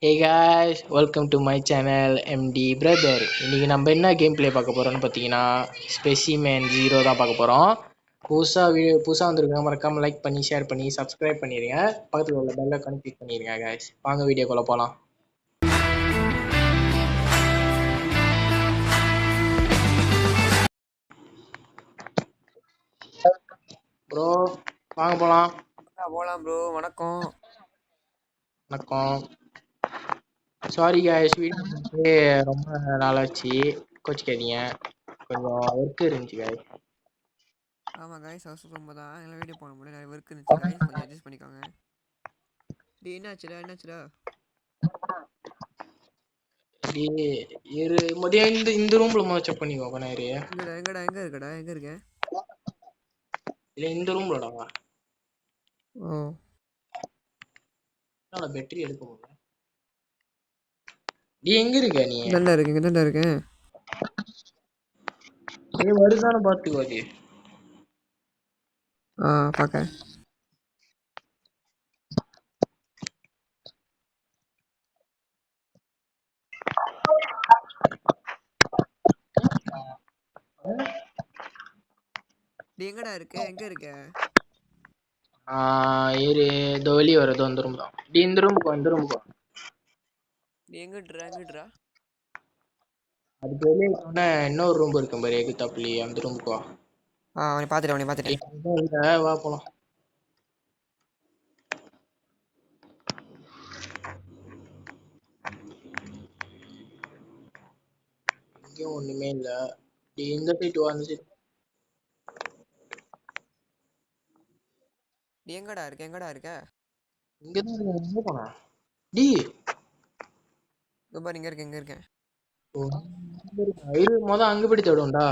Hey guys, welcome to my channel MD Brother. இன்னைக்கு நம்ம என்ன கேம் ப்ளே பார்க்க போறோம்னு பார்த்தீங்கன்னா ஸ்பெசிமென் 0 தான் பார்க்க போறோம். புதுசாக வந்திருக்காங்க, மறக்காம லைக் பண்ணி ஷேர் பண்ணி சப்ஸ்கிரைப் பண்ணிடுங்க. பக்கத்தில் உள்ள பெல் ஐகான் கிளிக் பண்ணிடுங்க guys. வாங்க வீடியோக்குள்ள போகலாம். ப்ரோ வாங்க போகலாம். போலாம் ப்ரோ. வணக்கம். சாரி guys, வீடியோ ரொம்ப நாளாச்சு, கோச்சிக்காதீங்க. கொஞ்சம் ஒர்க் இருந்துச்சு guys. ஆமாம் காய்ஸ், அவசரம் ரொம்ப தான். எல்லாம் வீடியோ போட முடியல, நிறைய ஒர்க் இருந்துச்சு காய்ஸ், கொஞ்சம் அட்ஜஸ்ட் பண்ணிக்கோங்க. என்னாச்சுடா மதியம் இந்த ரூம்ல செக் பண்ணிக்கோ. எங்க இருக்கேன்? இல்ல இந்த ரூம்லடா. ஓ, பேட்டரி எடுக்க முடியல. நீ எங்க இருக்க? நீ இங்கதான்டா இருக்கேன். நீ வருதானு பாத்துக்கோ. அது பார்க்க எங்கடா இருக்க? எங்க இருக்க? இந்த வெளியே வர்றது அந்த ரூம் தான். இந்த ரூமுக்கு நீ எங்கிட்டுறா? அதுக்கு வெளியே இன்னொரு ரூம் இருக்கும் பாரு, எகுத்தாப்புலி, அந்த ரூமுக்கு வா. அவனை பார்த்துட்டேன். வா போலாம். இங்கேயும் ஒண்ணுமே இல்ல. இந்த சைட் வா. அந்த சைட் நீ எங்கடா இருக்க? இங்கதான் இருக்க. எங்க போனா டி? பாரு, இங்க இருக்கேன். மொதல் அங்க போய் தேடும்டா.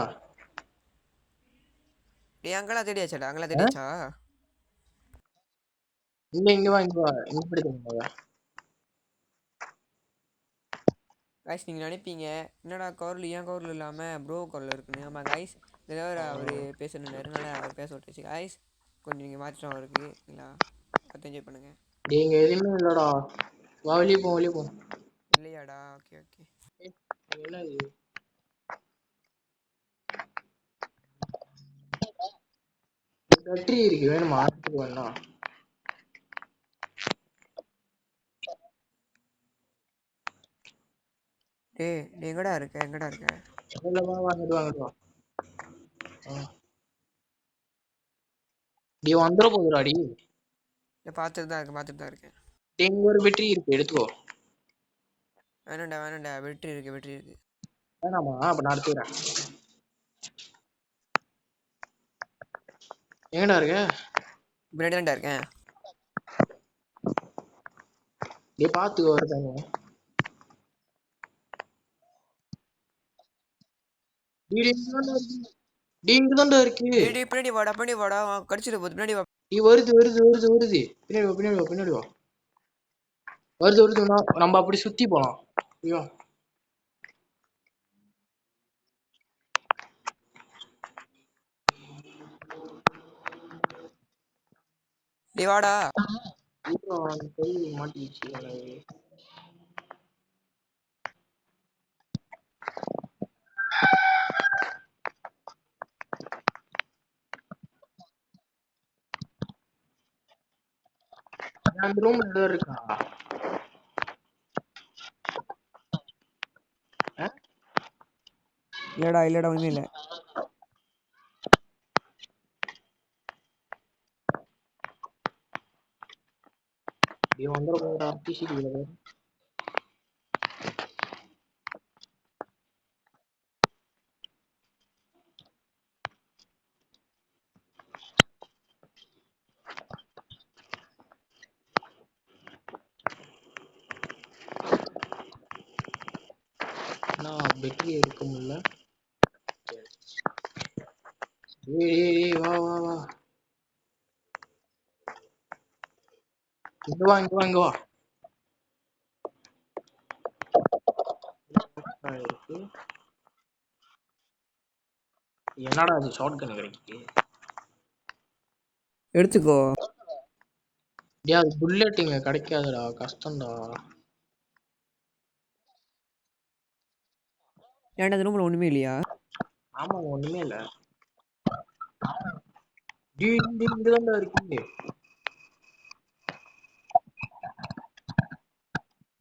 நீ அங்கெல்லாம் தேடியாச்சா? இங்க வா இங்க போய் தேடுங்க. காய்ஸ், நீங்கள் நினைப்பீங்க என்னடா கவரில் ஏன் கவரில் இல்லாமல் ப்ரோ கவரில் இருக்குன்னு. ஆமாம் காய்ஸ், இதில் அவர் பேசணுன்னு அதனால அவர் பேச விட்டுச்சு காய்ஸ். கொஞ்சம் நீங்கள் மாற்றம் அவருக்கு இல்லைங்களா, பார்த்து என்ஜாய் பண்ணுங்கள். நீங்க எதுவுமே இல்லடா. வா வெளியே போ. இல்லையாடா? ஓகே. என்னது பேட்டரி இருக்கு, வேணுமா? வேணாம். நீ எங்கடா இருக்க? நீ வந்துட போகுதுடாடி. பார்த்துட்டு தான் இருக்கேன். இங்க ஒரு பேட்டரி இருக்கு, எடுத்துக்கோ. வேணும்டா, வெற்றி இருக்கு. வேணாமா? அப்ப நான் எடுத்துக்கிறேன். எங்கடா இருக்க? பின்னாடி தான்டா இருக்கேன். நீ பாத்துக்கோ. வருதானே இங்கதான்டா இருக்கு. பின்னாடி வாடா, கடிச்சிட போகுது. பின்னாடி வா. நீ வருது. பின்னாடி வா. வருது. நம்ம அப்படி சுத்தி போலாம். ஐயோ, நீ வாடா. மாட்டிச்சு. அந்த ரூம்ல ஏதோ இருக்கா? இல்லடா, ஒண்ணுமே இல்ல. நீ வந்துட போகுதா? டிசி பேட்டரி எடுக்க முடியல. ஏய் வா. இங்க வா. என்னடா அது ஷார்ட் கன் கிடைக்குது? எடுத்துக்கோ. அது புல்லட் இங்க கிடைக்காதுடா, கஷ்டம்டா. ஏன்டா அந்த ரூம்ல ஒண்ணுமே இல்லையா? ஆமாங்க ஒண்ணுமே இல்ல. டேய் இங்கதான்டா இருக்கு.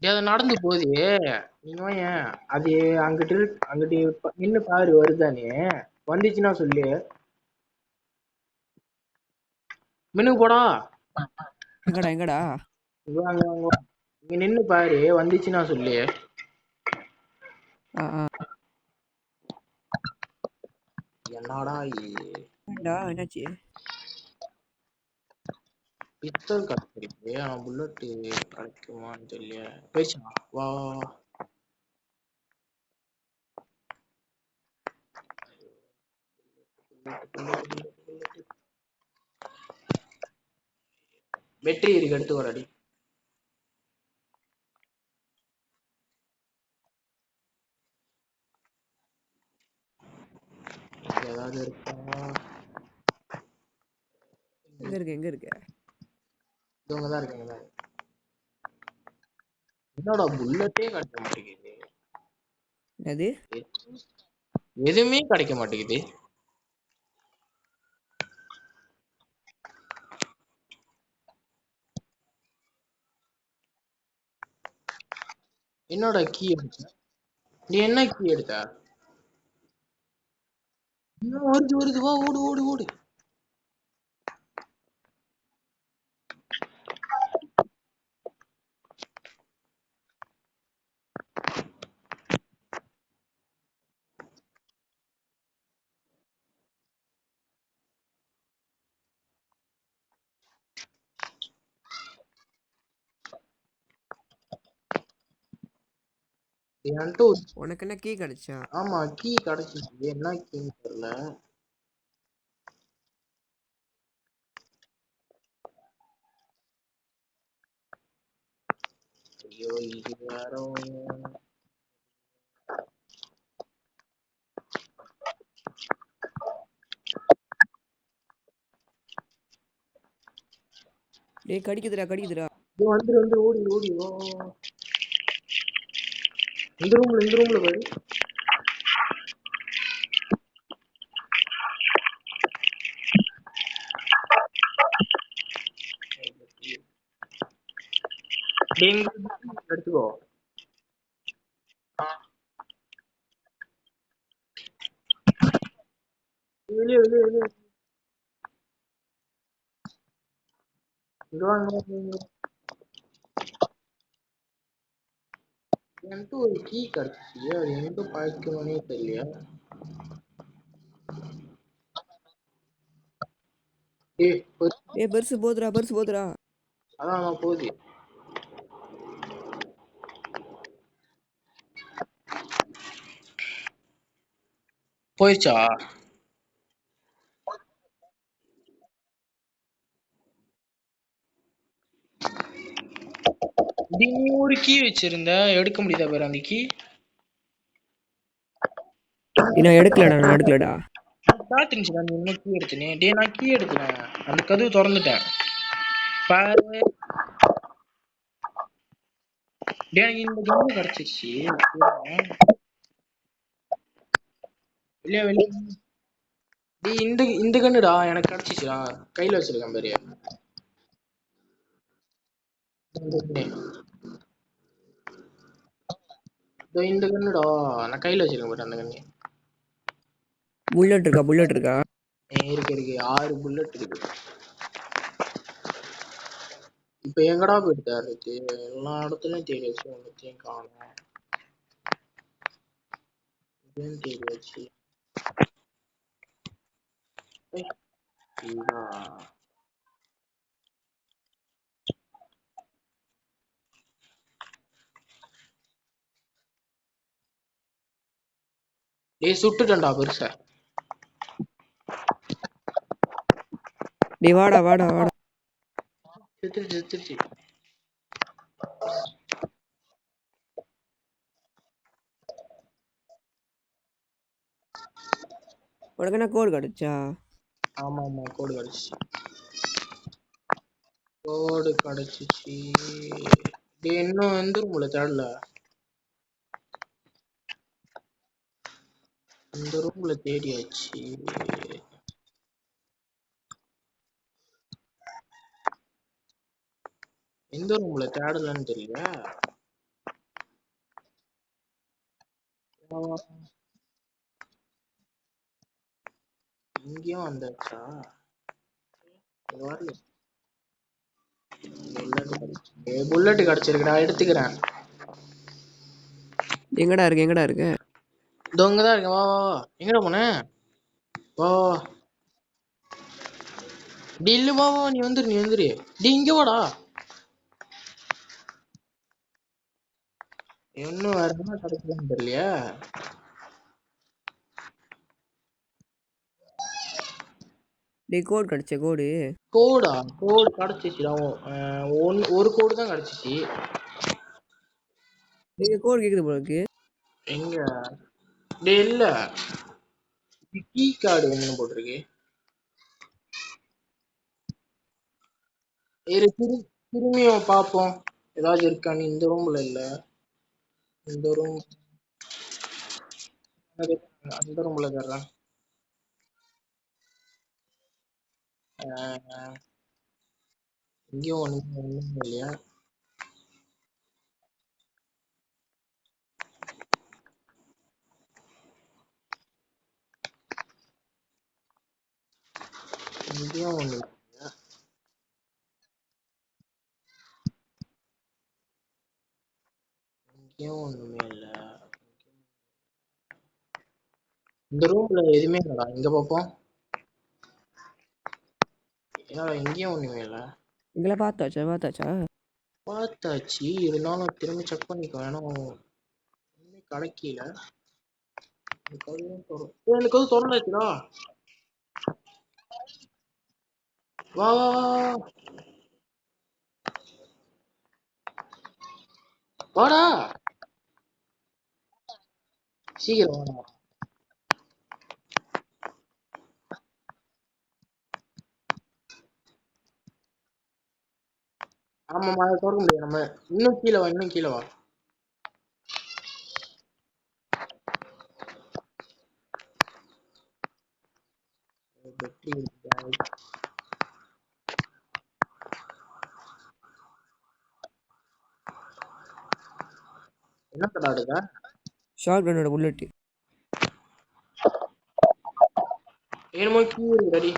டேய் அது நடந்து போகுது. நீங்க வாயேன். அது அங்கிட்டு நின்னு பாரு வருதானே. வந்துச்சுன்னா சொல்லு. மின்னுக்கு போடா. எங்கடா எங்கடா? இங்க வா, அங்க வா, அங்க வா. இங்க நின்னு பாரு வந்துச்சுன்னா சொல்லு. ஆ ஆ. என்னடா ஏன்டா என்னாச்சு? பித்தல் கிடைச்சிருக்கு. ஆனா புல்லட் கிடைக்குமான்னு தெரியல. போயிடுச்சா? வா வா, வா. வெற்றி இருக்கு எடுத்து வரடி. இங்க ஏதாவது இருக்கா? எங்க இருக்க எங்க இருக்க? இவங்க தான் இருக்காங்க. என்னடா புல்லட்டே கிடைக்க மாட்டேங்குது. என்னது? எதுவுமே கிடைக்க மாட்டேங்குது. என்னோட கீ எடுத்த? நீ என்ன கீ எடுத்த? இன்னும் வருது வருது, வா ஓடு ஓடு ஓடு. என்கிட்ட உனக்கு என்ன கீ கிடைச்சா? ஆமா கீ கிடைச்சிச்சு. என்ன கீன்னு தெரியல. ஐயோ இது வேற டேய் கடிக்குதுடா கடிக்குதுடா. வந்துரு வந்து ஓடி ஓடி வா. இந்த ரூம்ல பாரு. எடுத்துக்கோ. வெளியே வெளியே வெளியே. இங்க வா, இங்க வா, இங்க வா. என்கிட்ட ஒரு கீ கிடைச்சிச்சு. அது எங்க பாய்க்கணும்னே தெரியல. ஏய் டேய் பெருசு போதுடா பெருசு போதுடா. அதான் நான் போகுது. போயிடுச்சா? நீ ஒரு கீ வச்சிருந்த எடுக்க முடியுதா பாரு அந்த கீ. நான் எடுக்கலடா. பாத்துருந்துச்சுடா நீ இன்னும் கீ எடுத்துனே. டேய் நான் கீ எடுக்கிறேன். அந்த கதவு திறந்துட்டேன் பாரு. டேய் எனக்கு இந்த கம்மு கிடைச்சிருச்சு. வெளியே வெளியே. டேய் இந்த கண்ணுடா எனக்கு கிடைச்சிச்சுடா. கையில வச்சிருக்கேன் பாரு. இந்த கண்ணு. இந்த கண்ணுடா நான் கையில வச்சிருக்கேன் பாரு அந்த கண்ணு. புல்லட் இருக்கா? இருக்கு இருக்கு 6 புல்லட் இருக்கு. இப்ப எங்கடா போயிட்டு தேடுறது? எல்லா இடத்துலயும் தேடி வச்சு ஒன்னுத்தையும் காணோம். இதையும் தேடி வச்சு இதா. டேய் சுட்டுட்டேன்டா பெருசா. டேய் வாடா வாடா வாடா. செத்துருச்சு செத்துருச்சு. உனக்கு என்ன கோடு கிடைச்சா? ஆமா ஆமா கோடு கிடைச்சிச்சு. கோடு கிடைச்சிச்சு. டேய் இன்னும் எந்த ரூம்ல தேடல. இந்த ரூம்ல தேடியாச்சு. எந்த ரூம்ல தேடலன்னு தெரியல. இங்கேயும் வந்தாச்சா? வரல. புல்லட் கிடைச்சிருக்குடா, எடுத்துக்கிறேன். எங்கடா இருக்கு எங்கடா இருக்கு? இதோ இங்கதான் இருக்கேன். வா வா வா. எங்கடா போன? வா வா வா. டி இல்ல, வா வா, நீ வந்துரு. டி இங்க வாடா. இன்னும் வேற என்ன கிடைக்கலன்னு தெரியலையா? டேய் கோடு கிடைச்ச கோடு. கோடா? கோடு கிடைச்சிச்சுடா. ஒரு கோடு தான் கிடைச்சிச்சு. டேய் கோடு கேக்குது போல இருக்கு. எங்க? டே இல்ல, கீ கார்டு ஒண்ணு போட்டிருக்கு. திரும்பியும் பார்ப்போம் ஏதாச்சும் இருக்கான்னு. இந்த ரூம்ல இல்ல. இந்த ரூம், அந்த ரூம்ல தர்றேன். இங்கேயும் ஒண்ணும் இல்லையா? இங்கேயும் ஒண்ணு இல்லையா? இங்கேயும் ஒண்ணுமே இல்ல. இந்த ரூம்ல எதுவுமே இல்லடா. இங்க பார்ப்போம். என்னடா இங்கேயும் ஒண்ணுமே இல்ல. எங்களை பார்த்தாச்சா? பார்த்தாச்சு, இருந்தாலும் திரும்பி செக் பண்ணிக்கோ. ஏன்னா ஒண்ணுமே கிடைக்கல. எனக்கு வந்து திறந்துச்சுடா. வா வா வா வா. வாடா, சீக்கிரம் வாடா. ஆமாமா, அதை திறக்க முடியாது நம்ம. இன்னும் கீழே வா. பெட்ரி என்ன தடாடுதா? ஷார்ட் கன்னோட புல்லட். என்னமோ கீ இருக்குடி.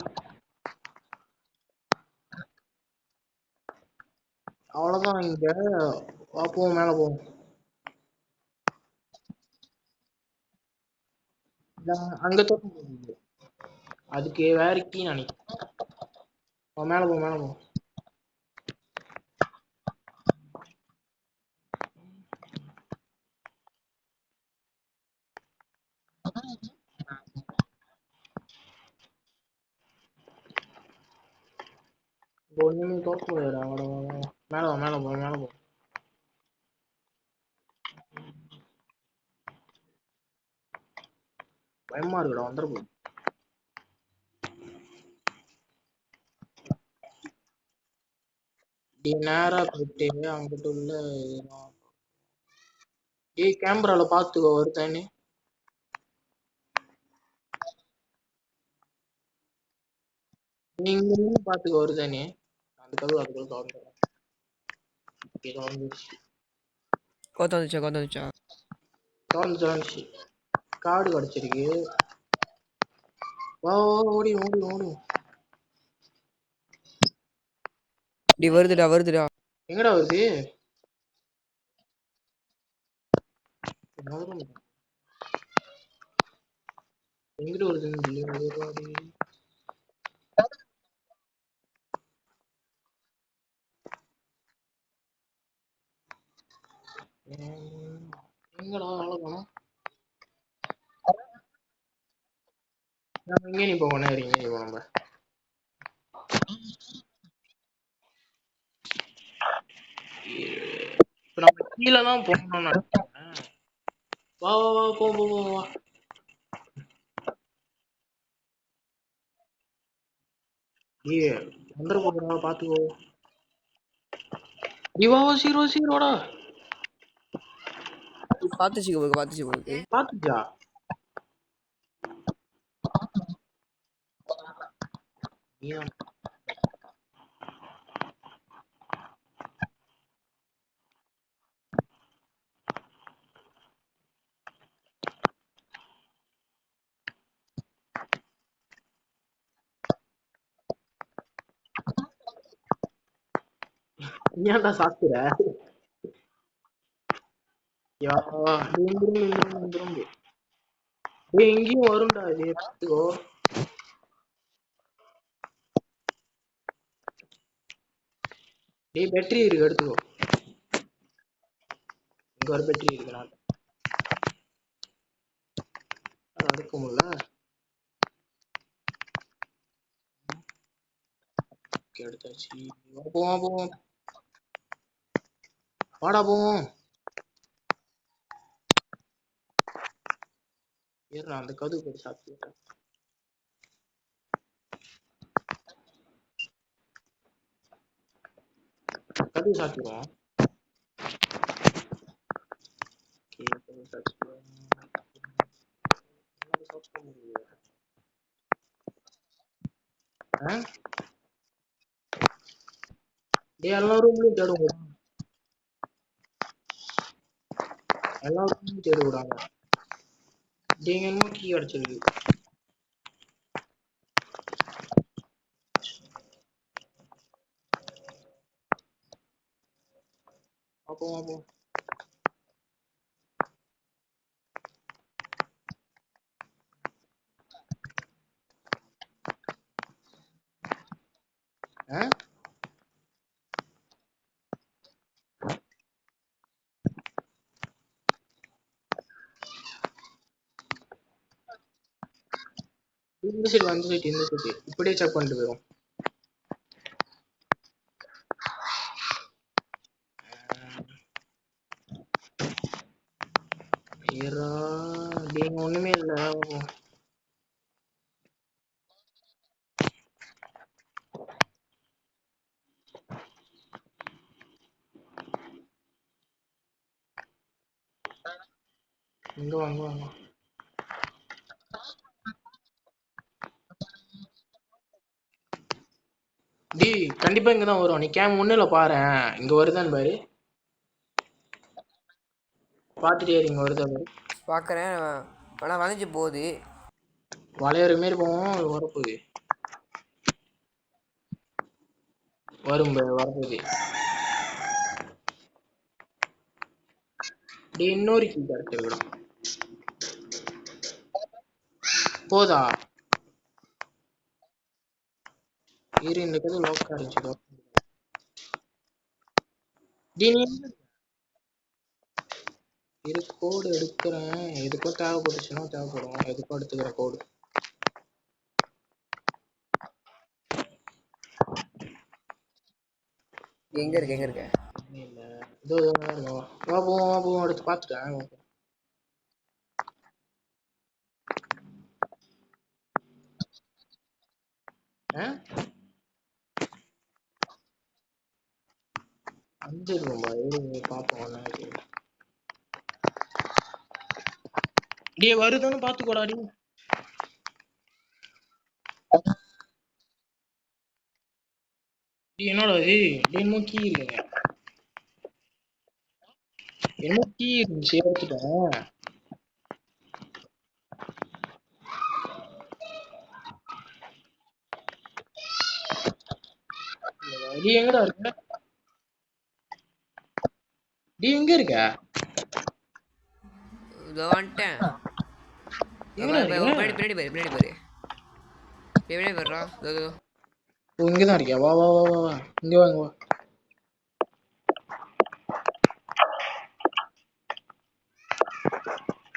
அவ்வளவுதான். இங்க வா, போவோம், மேல போவோம். அங்க திறக்க முடியாது. அதுக்கு வேற கீ நினைக்கிறேன். மேல போ. ஒண்ணுமே திறக்க முடியாதுடா. வாடா, வா, வா. மேல போ. பயமா இருக்குடா, வந்துட போ. நேரா போயிட்டு அங்கிட்ட உள்ள கேமரால பாத்துக்கோ ஒருத்தன்னு. நீங்க நின்னு பாத்துக்கோ வருதானே. அந்த கதவு அதுக்குள்ள திறந்துடும். திறந்துச்சு. கோத்த வந்துச்சா? திறந்துச்சு. காடு கிடைச்சிருக்கு. வா வா, ஓடி. டேய் வருதுடா. எங்கடா வருது? எங்கிட்ட வருதுன்னு சொல்லி எங்கடா ஆள காணோம். நம்ம இங்கே நீ போக இங்கே நீ போ. நம்ம இப்ப நம்ம கீழே தான் போகணும்னு நினைக்கிறேன். வா வா வா, போ. வந்துட போறா, பாத்துக்கோ. வா வா, சீரோடா. பார்த்துச்சு உங்களுக்கு. பாத்துச்சா? நீதான். நீ ஏன்டா சாப்பிடுற? யா, திரும்பு. டேய் எங்கேயும் வரும்டா இது, எடுத்துக்கோ. டேய் பேட்டரி இருக்கு, எடுத்துக்கோ. இங்க ஒரு பேட்டரி இருக்கு, நான் அதை எடுக்க முடியல. ஓகே, எடுத்தாச்சு. போவோம் போவோம், வாடா போவோம். ஏறா அந்த கதுவு போய் சாப்பிட்டு கதுவு சாப்பிடுவோம். கதுவு சாப்பிடுவோம். சாப்பிட முடியாது. டேய் எல்லா ரூம்லயும் தேடுவோம், எல்லா ரூம்லயும் தேட விடாங்க. டேய் என்னமோ கீ அடிச்சிருக்கு. அப்போ அப்போ இந்த சைடு வந்து சைடு இந்த சைடு இப்படியே செக் பண்ணிட்டு போயிடும். ஏறா டேய் ஒண்ணுமே இல்ல. இங்க வாங்க வாங்க. டேய் கண்டிப்பா இங்கதான் வரும், நீ கேம் ஒண்ணுல பாரு, இங்க வருதான்னு பாரு, பாத்துட்டே இரு, இங்க வருதா பாரு. பார்க்குறேன், ஆனால் வளைஞ்சு போகுது. வளையற மாரி போவோம், வரப்போகுது, வரும் பாரு, வரப்போகுது. டேய் இன்னொரு கீ கேரக்டர் விடும் போதா. இரு இந்த கதை லோக்கா இருந்துச்சு. டேய் நீ இரு கோடு எடுக்கிறேன், எதுக்கோ தேவைப்பட்டுச்சுன்னா தேவைப்படும், எதுக்கோ எடுத்துக்கிறேன் கோடு. எங்கே இருக்கு எங்கே இருக்க? இல்ல இதோ வா போவோம் வா போவோம், எடுத்து பார்த்துட்டேன். அஞ்சு ரூபா பார்ப்போம். டேய் வருதான்னு பார்த்துக்கோடா. டேய் என்னடா இது, என்னமோ கீ இல்லைங்க, என்னமோ கீ இருந்துச்சு எடுத்துட்டேன். டேய் எங்கடா இருக்க? டேய் எங்க இருக்க? இதோ வந்துட்டேன். எங்கடா இருக்க? பின்னாடி பின்னாடி பாரு, பின்னாடி பாரு, பின்னாடி பாருடா. இதோ ஓ இங்கதான் இருக்கியா? வா வா வா வா வா, இங்க வா இங்க வா.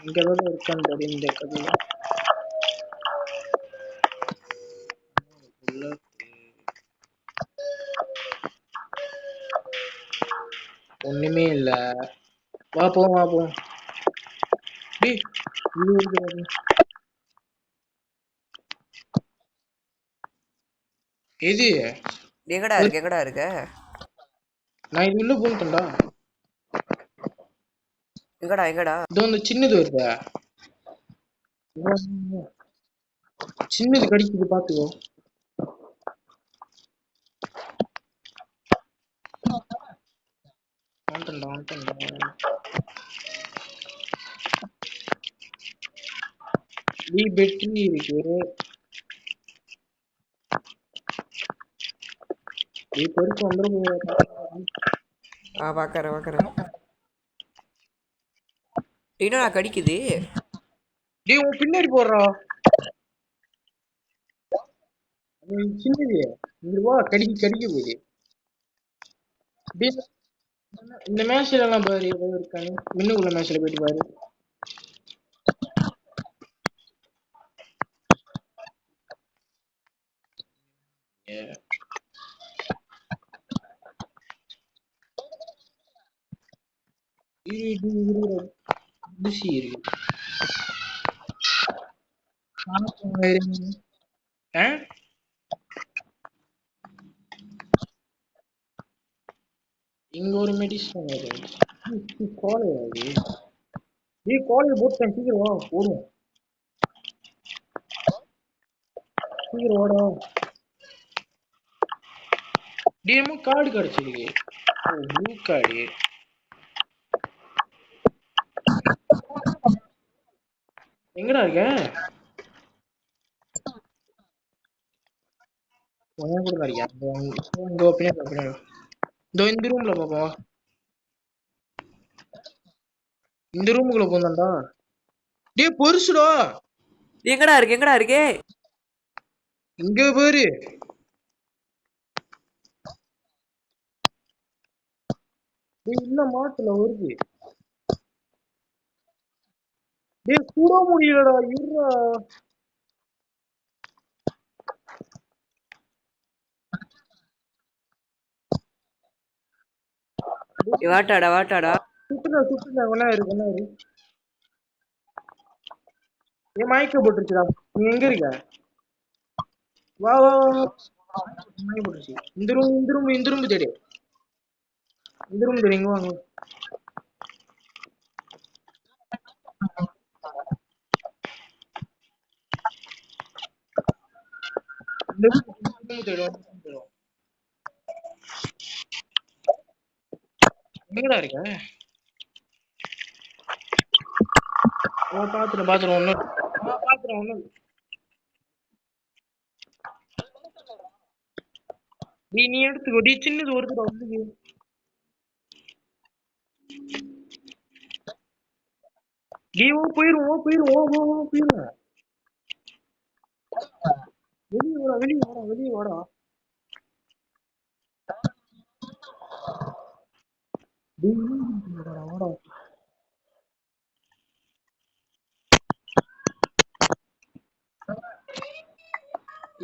இங்க ஏதாவது இருக்கான்னு இந்த கதையில. ஒண்ணுமே இல்ல, வா போவோம் வா போவோம். டேய் இது இருக்கு. எது எங்கடா இருக்க எங்கடா இருக்க? நான் இது உள்ள போன்ட்டேன்டா. எங்கடா எங்கடா? இது வந்து சின்னது வருதா, சின்னது கடிக்குது பாத்துக்கோ. பெட்ரி இருக்கு. பெருசு வந்துடும். பாக்கறேன். என்னடா கடிக்குது? டேய் உன் பின்னாடி போடுறா. சின்னது இங்க வா, கடிக்க போகுது. டேய் இந்த மேட்ச்ல எல்லாம் பாரு ஏதோ இருக்காங்க. இன்னும் மேட்ச்ல போயிட்டு பாரு. பிசி இருக்கு. இங்க ஒரு மெடிசன் கோலை போட்டேன். சீக்கிரம் வா போடுவோம். சீக்கிரம் வாடா. டேமோ கார்டு கிடைச்சிருக்கு. ப்ளூ கார்டு எங்கடா இருக்க? உடனே கூட இருக்கியா? இங்க பின்னாடி இதோ இந்த ரூம்ல பாப்போம். இந்த ரூமுக்குள்ள போந்தாண்டா. டேய் பொருசுடா. எங்கடா இருக்கு? இங்க பாரு. டேய் இல்ல மாட்டல வருது. டேய் கூட முடியலடா. இருடா. வாட்டாடா. சுட்டுடா ஒன்னா இரு. ஏன் மயக்க போட்டுருச்சுடா. நீ எங்க இருக்க? வா மயக்க போட்டுருச்சு. இந்த ரூம் தேடு. இங்க வாங்க. இந்த room தேடு. எங்கடா இருக்க? பாத்துறேன் ஒண்ணு. நீ எடுத்துக்கோ. டி சின்னது ஒருத்தர் வந்து டி போயிருவோம். வெளியே வாடா. வாடா.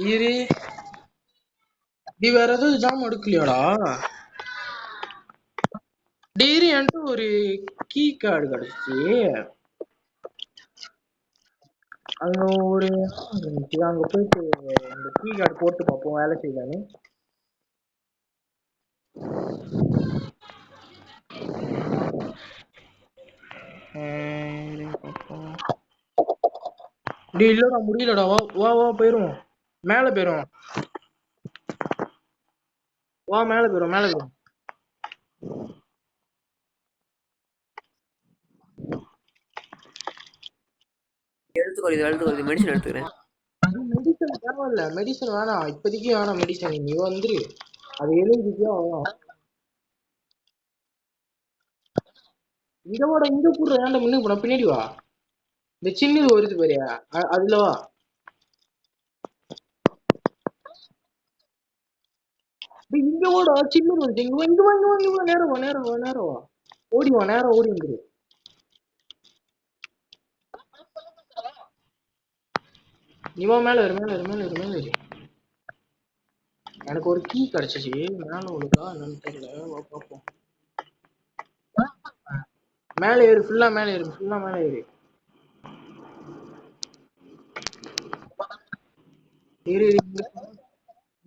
இரு. டி வேற ஏதாவது ஜாம் எடுக்கலையாடா? டெய்ரி என்கிட்ட ஒரு கீ கார்டு கிடைச்சிச்சு. அங்க ஒரு அங்க போயிட்டு இந்த கீ கார்டு போட்டு பார்ப்போம் வேலை செய்யலான்னு. டே இல்லடா முடியலடா. வா போயிருவோம். மேல போயிருவோம். வா மேல போயிருவோம். எடுத்துக்கோ மெடிசன் எடுத்துக்கிறேன். மெடிசன் தேவையில்ல. மெடிசன் வேணாம் இப்போதைக்கு. வேணாம் மெடிசன். நீ வந்துரு. அது எழுதிக்கிட்டே இங்க வாடா. இங்க போடுற. ஏன்டா முன்னுக்கு போட பின்னாடி வா. இந்த சின்னது வருது பாரு. அதுல வா. இங்க வாடா. சின்னது வருது. இங்க வா. நேரம் வா. ஓடி வந்துரு. நீ வா. மேல இரு. எனக்கு ஒரு கீ கிடைச்சிச்சு. மேல உள்ளதா என்னன்னு தெரியல. வா பாப்போம். மேல ஏறு. ஃபுல்லா மேல ஏறு. இரு.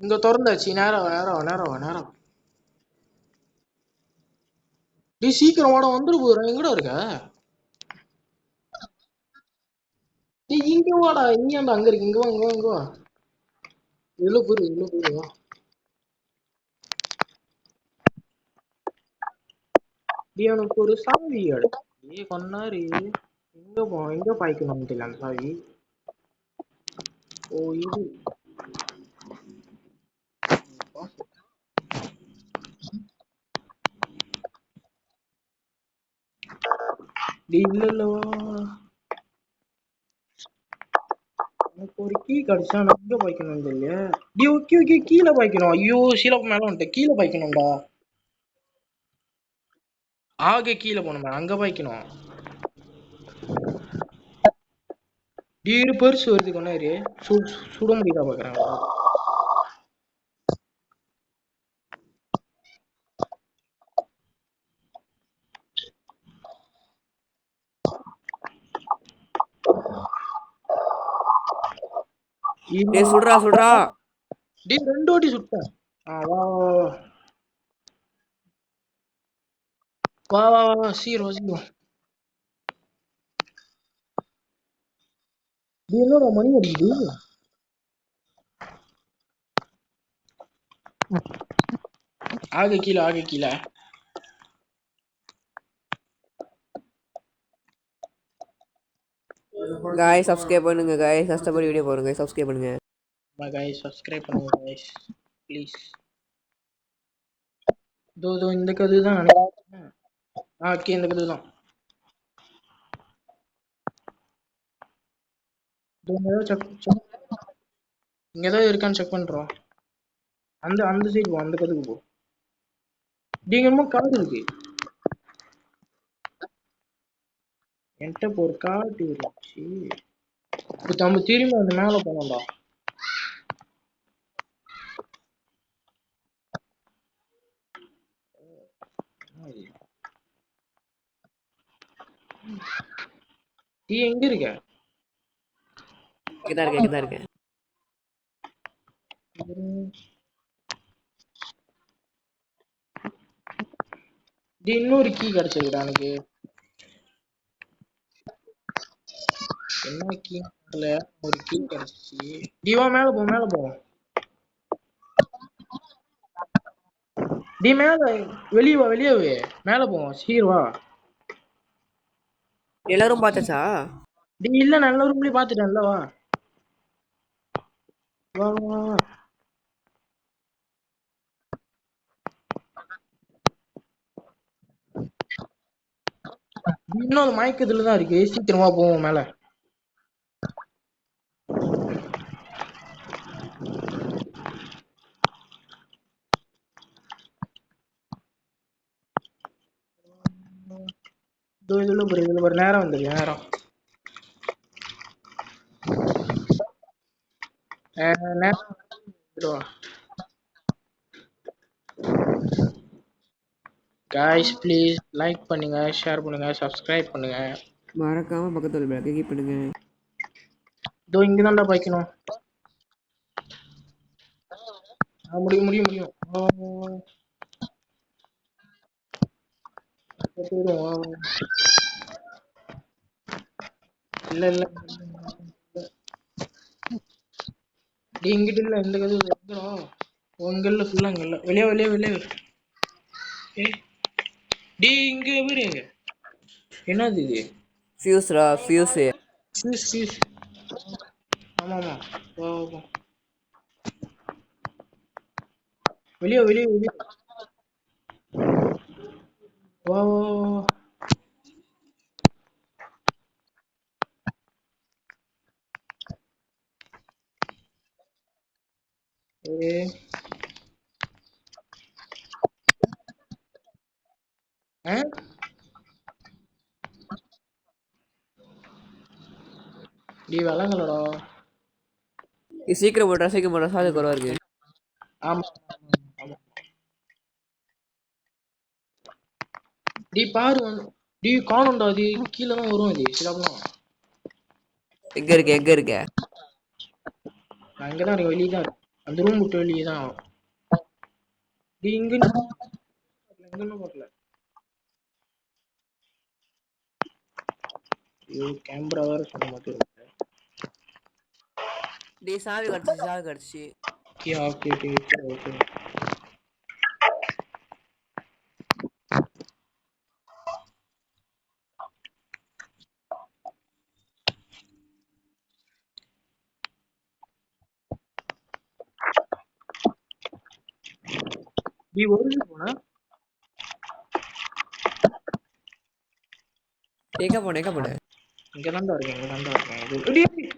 இங்க திறந்தாச்சு. நேரம். நீ சீக்கிரம் வாடா. வந்துரு போதும். எங்கடா இருக்க? நீ இங்க வாடா. இங்க அங்க இருக்கு. இங்க வா. உள்ள போயிரு வா. டேய் எனக்கு ஒரு சாவி எடு. டேய் கொன்னாரு. எங்க பாய்க்கணும்னு தெரியல அந்த சாவி. ஓ இது. டேய் இல்ல எனக்கு ஒரு கீ கிடைச்சா நான் எங்க பாய்க்கணும்னு தெரியல. டேய் ஓகே ஓகே கீழே பாய்க்கணும். ஐயோ சீலப் மேல வந்துட்டேன். கீழே பாய்க்கணும்டா. ஆக கீழே போகணுமே அங்க பாய்க்கணும். டேய் பெருசு வருது கொன்னாரு. சுட முடியுதா பாக்குறேன். டேய் சுடுறா சுடுறா. டேய் 2 வாட்டி சுட்டேன். வா வா வா வா வா வா வா சீக்கிரம் சீக்கிரம். டேய் என்னடா மணி அடிக்குது. ஆக கீழே. காய்ஸ் சப்ஸ்கிரைப் பண்ணுங்க காய்ஸ். கஷ்டப்பட்டு வீடியோ போடுங்க சப்ஸ்கிரைப் பண்ணுங்க. guys சப்ஸ்கிரைப் பண்ணுங்க guys ப்ளீஸ். தோ இந்த கது தான் நினைக்கிறேன். ஓகே இந்த கது தான். இங்க ஏதாவது இருக்கான்னு செக் பண்றோம். அந்த அந்த சைடு போ அந்த கதுக்கு போ. நீங்க என்னமோ காடு இருக்கு. என்கிட்ட இப்போ ஒரு காட்டு இருந்துச்சு. இப்போ நம்ம திரும்பி அந்த மேல போனோம்டா. நீ எங்க இருக்க? இங்கதான் இருக்கேன். இன்னொரு கீ கிடைச்சிருக்குடா எனக்கு. என்ன கீ ஒரு கீ கிடைச்சிச்சு. வா மேல போ. மேல வெளியே மேல போவோம் சீர் வா. எல்லாரும் பார்த்தாச்சா? இல்ல நல்ல ரூம்லயே பாத்துட்டேன்ல வா. வா வா வா. இன்னொரு மயக்கத்துல தான் இருக்கு. சீக்கிரமா போவோம் மேல. இதுல ஒரு நேரம் வந்தது நேரம். guys ப்ளீஸ் லைக் பண்ணுங்க ஷேர் பண்ணுங்க சப்ஸ்கிரைப் பண்ணுங்க. மறக்காம பக்கத்துல பெல் கிளிக் பண்ணுங்க. இதோ இங்க தான்டா பாய்க்கணும். முடியும். இல்ல இங்கிட்ட இல்ல இந்த கதவு எங்கடா? உங்கல்ல ஃபுல்லா இங்கல்ல. வெளியே. இங்க வீடு. என்னது இது? ஃபியூஸ்ரா ஃபியூஸ். ஃபியூஸ். ஆமா. வா. வெளியே. வா. விளங்கலடா. சீக்கிரம் போடுறா சாது குறவா இருக்கு. ஆமா. பாரு காணும்டா. அது கீழே தான் வரும். அது சிலப்பலாம் எங்க இருக்க? நான் இங்கதான் இருக்கேன். வெளியே தான் இருக்கேன். அந்த ரூம் விட்டு வெளியே தான். இங்க பார்க்கல. ஐயோ கேமரா வேற சொல்ல மாட்டேன். சாவி கடிச்சு. ஓகே. டேய் ஒரு நிமிஷம் போனா எங்க போன எங்க போன? இங்க தான்டா இருக்கேன் இங்க தான்டா இருக்கேன் டேய்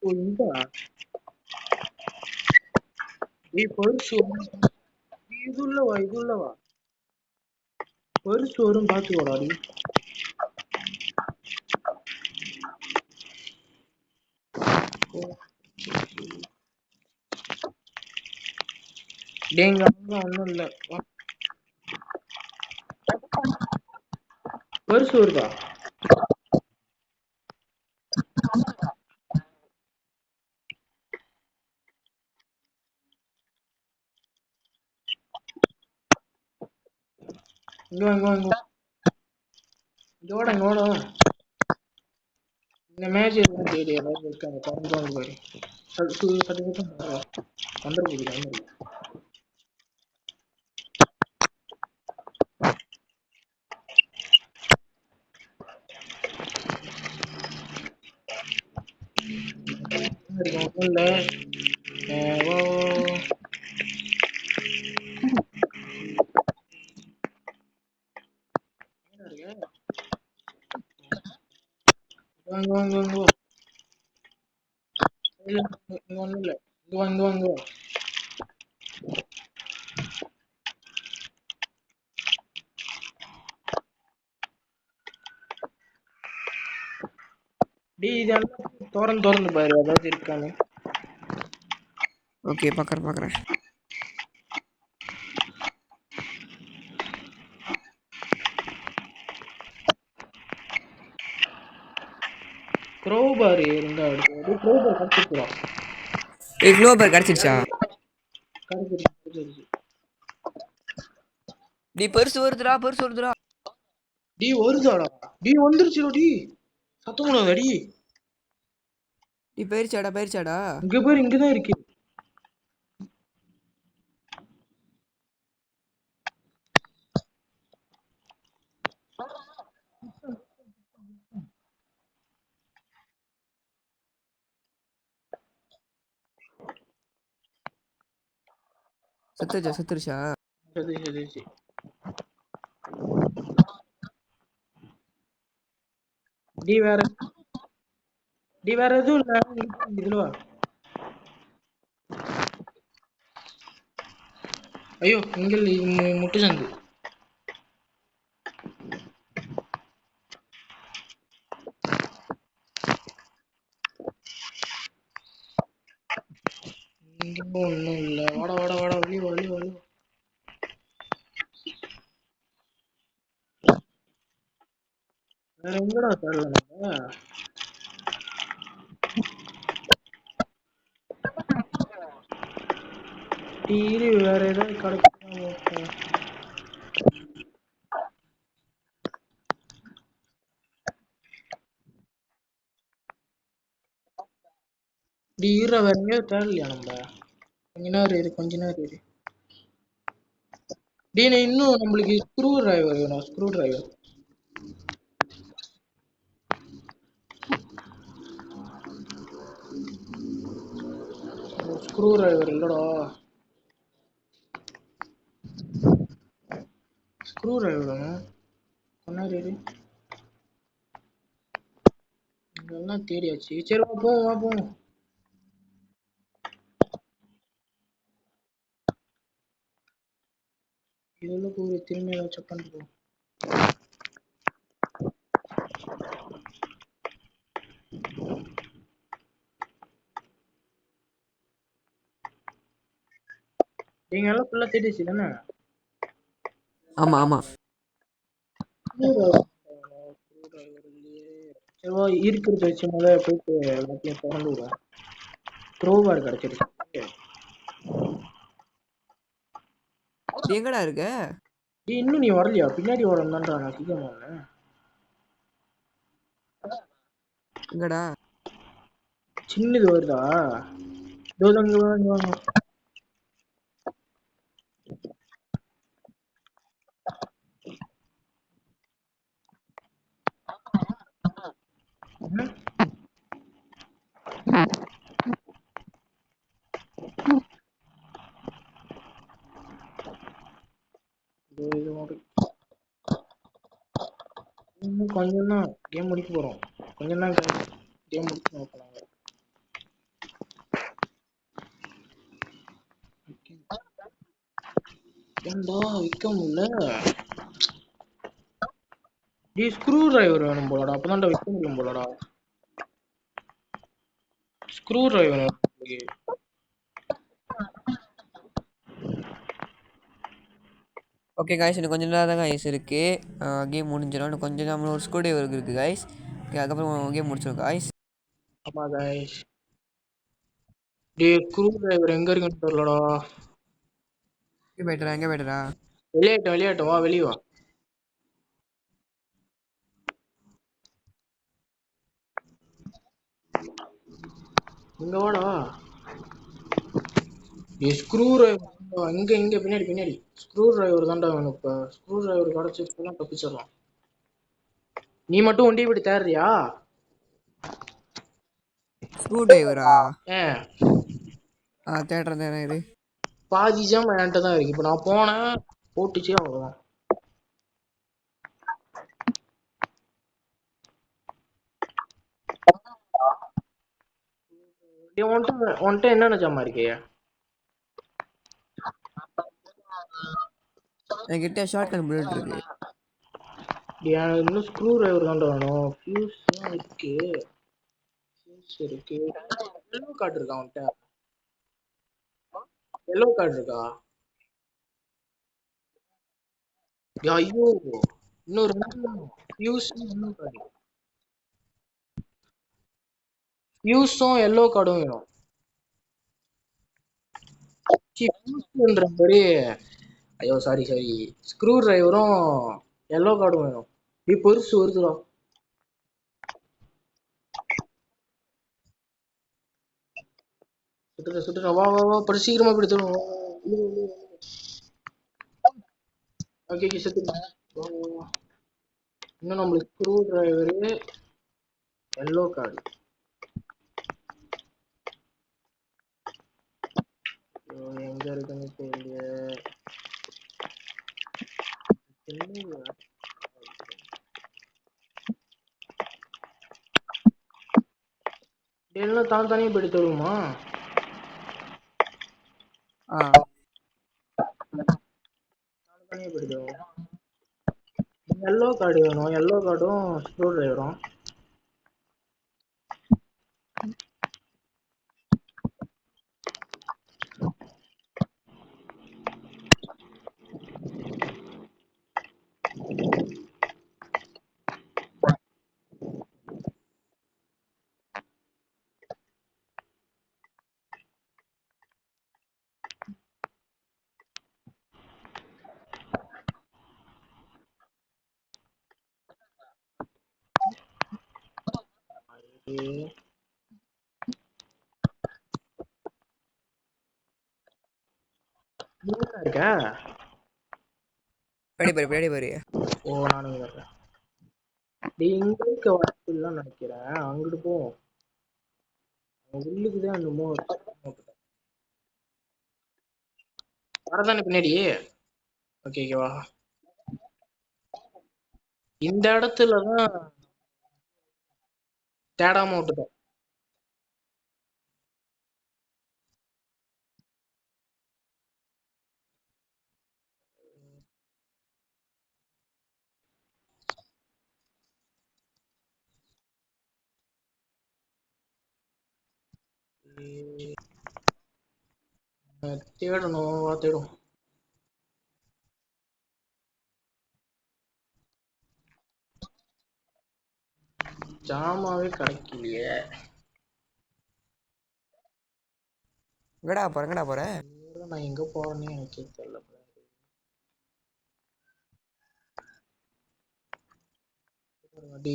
ஓ இங்க டேய் பர்சு இது உள்ளவா பர்சு வரும் பாத்துக்கோடா டேய் டேய் இங்க ஒண்ணும் இல்ல பர்சு வருதா இங்க வாடா இந்த மேட்ச் எதுவும் தேடி யாராவது இருக்காங்க பாருங்க பாரு சர்டிஃபிகேட் வந்துட போகுது ஒன்றும் இல்லை வாங்க வாங்க வாங்க இங்க ஒன்றும் இல்லை இங்க வாங்க வாங்க டேய் இதெல்லாம் திறந்து பாரு ஏதாவது இருக்கான்னு ஓகே பார்க்குறேன். க்ரோபார் இருந்தா எடுத்து க்ரோபார் கடிச்சிருக்கா க்ளோபர் கிடச்சிருச்சா? கடிச்சிருச்சு நீ பர்சு வருதுடா. டீ வருதாடா டீ வந்துருச்சுடா டீ சத்தம் போடாத டீ நீ பயிற்சாடா இங்க பேர் இங்கதான் இருக்கு செத்துருச்சா? சரி டீ வேற எதுவும் இல்ல இதுல வா ஐயோ இங்க முட்டு சந்து இங்க ஒண்ணும் இல்ல வாடா வெளிய வா வேற எங்கடா தரல டீரி வேற ஏதாவது கிடைக்கும் டீர வேற எங்கேயாவது தேடலையா நம்ம கொஞ்ச நேரம் இரு டீ இன்னும் நம்மளுக்கு ஸ்க்ரூ டிரைவர் வேணும் ஸ்க்ரூ டிரைவர் இல்லடா ஸ்க்ரூ டிரைவர் வேணும் சொன்னாரு இதெல்லாம் தேடியாச்சு சரி வா போவோம் இதெல்லாம் போய் திரும்பி செக் பண்ணிட்டு போ நீங்க எல்லாம் ஃபுல்லா தேடிச்சு தானே ஆமா சரி இருக்கிறத வச்சு முதல்ல போயிட்டு எல்லாத்தையும் திறந்து விடுவேன் க்ரோபார் கிடைச்சிருச்சு நீ எங்கடா இருக்க? இன்னும் நீ வரலையா பின்னாடி வரணும்தான்டா நான் சீக்கிரமா எங்கடா? சின்னது வருதா அங்க வாங்க கொஞ்சம் தான் கேம் முடிக்க போறோம். கொஞ்சம் தான் கேம் முடிச்சு போறாங்க. ஏன்டா விற்க முடியல? ஸ்க்ரூ டிரைவர் வேணும் போலடா, அப்பதான்டா விற்க முடியும் போலடா. ஸ்க்ரூ டிரைவர் ஓகே காய்ஸ், இன்னும் கொஞ்சம் நேரம் தான் காய்ஸ் இருக்குது. கேம் முடிஞ்சிடும். இன்னும் கொஞ்சம் தான், ஒரு ஸ்க்ரூ டிரைவர் இருக்குது காய்ஸ். ஓகே, அதுக்கப்புறம் கேம் முடிச்சிடும் காய்ஸ். ஆமா காய்ஸ். ஸ்க்ரூ டிரைவர் எங்க இருக்குன்னு தெரியலடா. எங்கே போய்ட்டுறா? வெளியாட்டும் வா, வெளியே வா. இங்க வாடா. ஸ்க்ரூ டிரைவர் இங்க பின்னாடி ஸ்க்ரூ டிரைவர் தான்டா வேணும். இப்ப ஸ்க்ரூ டிரைவர் கிடைச்சிச்சுன்னா தப்பிச்சிடலாம். நீ மட்டும் ஒண்டி இப்படி தேடுறியா? ஸ்க்ரூ டிரைவரா? ஏன் தேடுறேன் இது. பாதி ஜாம் என்கிட்ட தான் இருக்கு. இப்ப நான் போனேன் போட்டுச்சு, அவ்வளவுதான். உன்கிட்ட என்னென்ன ஜாமா இருக்கு? என்கிட்ட ஷார்ட் கன் புல்லட் இருக்கு. இன்னும் ஸ்க்ரூ டிரைவர் தான்டா வேணும். ஃபியூஸ் இருக்கு. ஃபியூஸ் இருக்கு. எல்லோ கார்டு இருக்கா உன்கிட்ட? எல்லோ கார்டு இருக்கா? ஐயோ, இன்னும் ரெண்டு ஃபியூஸ் எல்லோ கார்டு. ஃபியூஸும் எல்லோ கார்டும் வேணும். ஃபியூஸ்ன்ற மாதிரி. ஐயோ சாரி. ஸ்க்ரூ டிரைவரும் எல்லோ கார்டும் வேணும். பெருசு வருதுடா. சுட்டுற வா வா வா, படி சீக்கிரமா பிடித்தணும். ஓகே செத்துட்டேன். இன்னும் நம்மளுக்கு ஸ்க்ரூ டிரைவரு, எல்லோ கார்டு. எங்க இருக்குன்னு தெரியல. எல்லாம் தான் தனியாக போயிட்டு தருமா? தனியாக போயிட்டு தருவோம். எல்லோ கார்டு வேணும். எல்லோ கார்டும் ஸ்க்ரூ டிரைவரும். இருக்கா? பேடி பாரு. ஓ, நானும் வர்றேன். இங்க இருக்க வாய்ப்பு இல்லைன்னு நினைக்கிறேன். அங்கிட்டு போவோம். உள்ளுக்குதான் என்னமோ வரதானே பின்னாடி. ஓகேவா? இந்த இடத்துலதான் தேடாம விட்டுட்டோம். தேடணும், வா தேடும். ஜாமாவே கிடைக்கலையே. எங்கடா போற? நான் எங்க போறேன்னு எனக்கே தெரியல.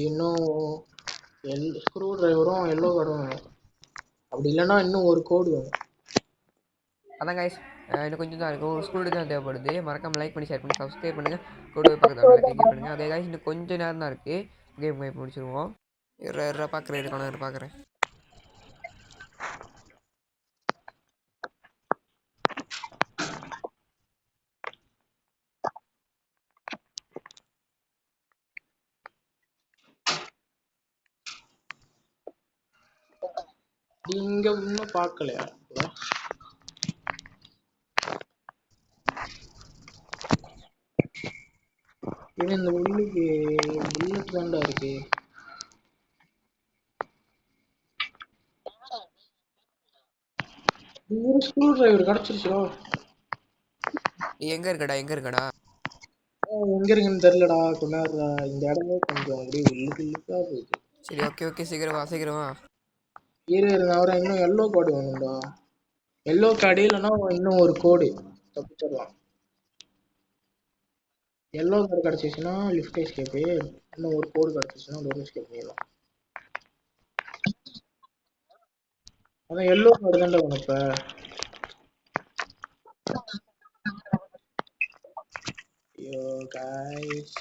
இன்னும் ஸ்க்ரூ டிரைவரும் எல்லோ கார்டும் வேணும். அப்படி இல்லைன்னா இன்னும் ஒரு கோடு வேணும். அதான் கைஸ், இன்னும் கொஞ்சம் தான் இருக்கும். ஒரு ஸ்க்ரூ தான் தேவைப்படுது. மறக்காம லைக் பண்ணி ஷேர் பண்ணி சப்ஸ்கிரைப் பண்ணுங்க. கூட பக்கத்தில் உள்ள கிளிக் பண்ணுங்க. அதே கைஸ், இன்னும் கொஞ்சம் நேரம் தான் இருக்கு. கேம் முடிச்சிருவோம். பார்க்குறேன். இங்க இன்னும் பார்க்கலையா? இது இந்த உள்ளுக்கு புல்லட் தான்டா இருக்கு. ஸ்க்ரூ டிரைவர் கிடைச்சிருச்சோ? எங்க இருக்கடா எங்க இருக்கடா? எங்க இருக்குன்னு தெரியலடா. கொண்டாடுறா இந்த இடமே கொஞ்சம் அப்படியே உள்ளுக்கு உள்ளுக்கா போகுது. சரி ஓகே ஓகே சீக்கிரம் வா சீக்கிரம் வா. அவரை இன்னும் எல்லோ கோடு வேணும்டா. எல்லோ கார்டு இல்லைன்னா இன்னும் ஒரு கோடு தப்பிச்சிடலாம். எல்லோ கார்டு கிடச்சிச்சுன்னா லிஃப்ட் எஸ்கேப்பு, இன்னும் ஒரு கோடு கிடச்சிச்சுன்னா டோர் எஸ்கேப் பண்ணிடலாம். அதான் எல்லோ கார்டு தான்டா வேணும் இப்போ. ஐயோ காய்ஸ்,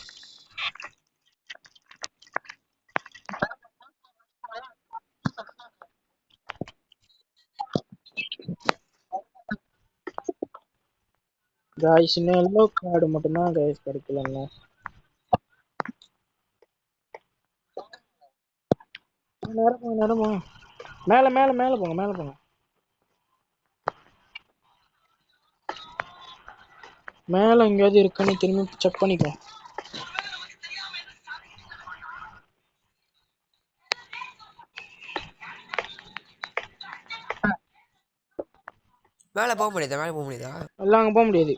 காய்ஸ் இன்னும் எல்லோ கார்டு மட்டும்தான் காய்ஸ் கிடைக்கலங்க. நேரம் மேல மேல மேல போங்க மேல போங்க. மேல எங்கேயாவது இருக்குன்னு திரும்பி செக் பண்ணிக்கோ. மேலே போக முடியுதா மேலே போக முடியுதா? எல்லாம் அங்கே போக முடியாது.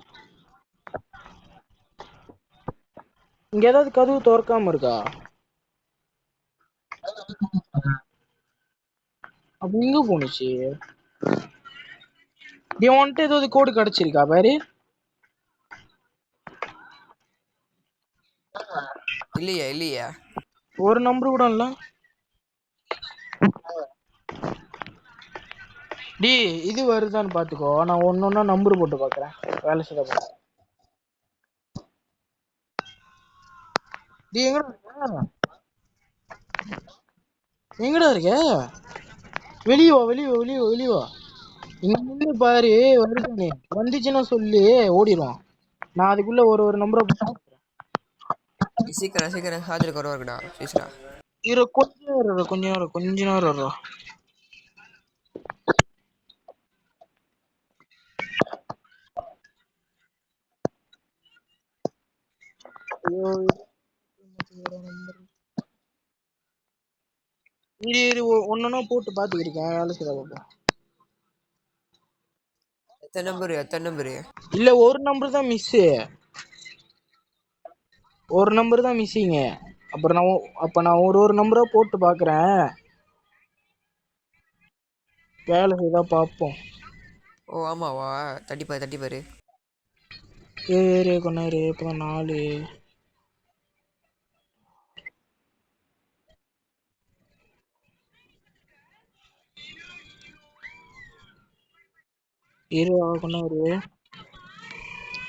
இங்க ஏதாவது கதவு திறக்காம இருக்கா? அப்ப எங்க போனுச்சு? உன்கிட்ட ஏதாவது கோடு கிடைச்சிருக்கா பாரு. இல்லையா இல்லையா ஒரு நம்பர் கூட இல்ல. டி இது வருதான்னு பாத்துக்கோ. நான் ஒன்னொன்னா நம்பர் போட்டு பாக்குறேன். வேலை செய்ய போறேன். டி எங்கடா இருக்க? வெளியே வா வெளியே வா வெளியே வா வெளியே வா. இங்க நின்னு பாரு. வருதானே வந்துச்சுன்னா சொல்லு, ஓடிடும். நான் அதுக்குள்ள ஒரு ஒரு நம்பரை சீக்கிரம் சீக்கிரம் சார்ஜர் குறவா இருக்குடா சீசரா. இரு கொஞ்ச நேரம் வரும். இரு ஒன்னொன்னா போட்டு பாத்துக்கிருக்கேன். வேலை செய்ய பார்ப்போம். எத்தனை நம்பரு? இல்ல ஒரு நம்பர் தான் மிஸ். ஒரு நம்பர் தான் மிஸ்ஸிங்க. அப்ப நான் ஒரு ஒரு நம்பரா போட்டு பாக்குறேன். வேலை செய்தா பார்ப்போம். ஓ ஆமாவா? தட்டிப்பாரு தட்டிப்பாரு. கொண்டாரு இப்போ 4 கொண்டாரு 4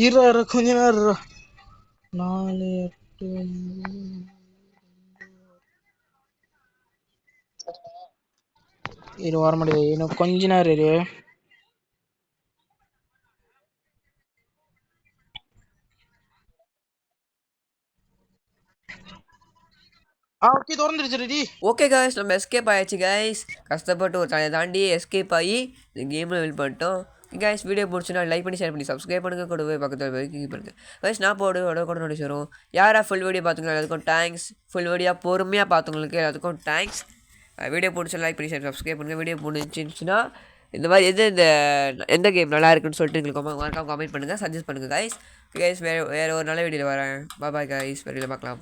இரு கொஞ்ச நேரம் 4 8 வர முடியாது. இன்னும் கொஞ்ச நேரம் இரு. ஓகே திறந்துருச்சு ரெடி. ஓகே கைஸ் நம்ம எஸ்கேப் ஆயிடுச்சு கைஸ். கஷ்டப்பட்டு ஒரு தலையை தாண்டி எஸ்கேப் ஆகி இந்த கேமில் வின் பண்ணிட்டோம் கைஸ். வீடியோ பிடிச்சுன்னா லைக் பண்ணி ஷேர் பண்ணி சப்ஸ்கிரைப் பண்ணுங்க. கூட போய் பக்கத்தில் போய் கிளிக் பண்ணுங்க கைஸ். நான் கூட நோட்டீஸ் வரும். யாராக ஃபுல் வீடியோ பார்த்துங்க எல்லாத்துக்கும் தேங்க்ஸ். ஃபுல் வீடியோ பொறுமையாக பார்த்தவங்களுக்கு எல்லாத்துக்கும் தேங்க்ஸ். வீடியோ பிடிச்சா லைக் பண்ணி ஷேர் சப்ஸ்கிரைப் பண்ணுங்கள். வீடியோ பிடிச்சிருந்துச்சுன்னா இந்த மாதிரி எந்த கேம் நல்லா இருக்குன்னு சொல்லிட்டு எங்களுக்கு மறக்காம கமெண்ட் பண்ணுங்கள், சஜஸ்ட் பண்ணுங்கள் கைஸ். கைஸ் வேறு ஒரு நல்ல வீடியோவில் வரேன். பாய் கைஸ், வெளியில் பார்க்கலாம்.